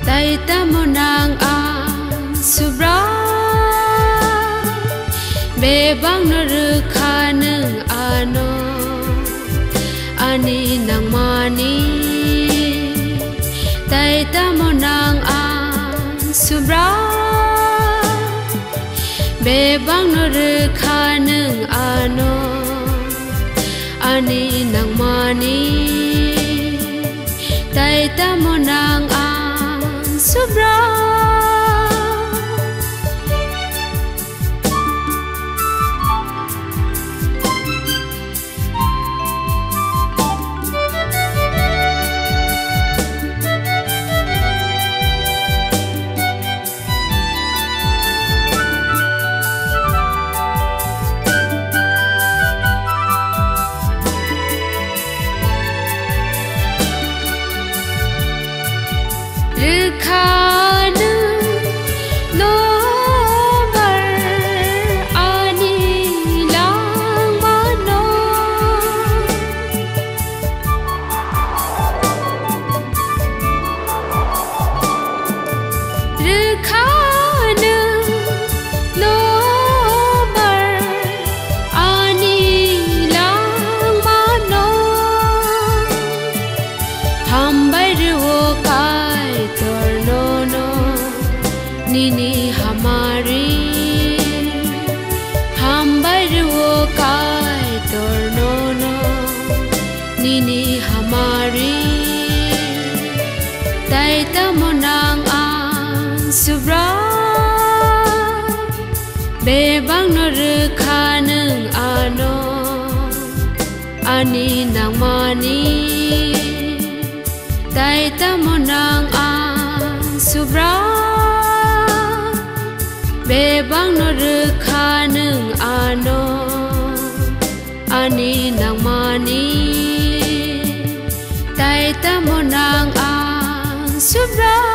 tay tamo nang ang subra bebang nerukha nung ano ani nang mani tay tamo nang ang subra bebang nerukha nung ano ani nang mani tay tamo nang ang subra Rekhanu nomor ani lang mano Rekhanu nomor ani lang mano hambai ruo kai Nini hamari hambai ruo kai tornono Nini hamari tay tamo nang ang subra bebang nerukha nung ano ani nang mani tay tamo nang ang subra bebang nerukha nung ano ani nang mani tay tamo nang ang subra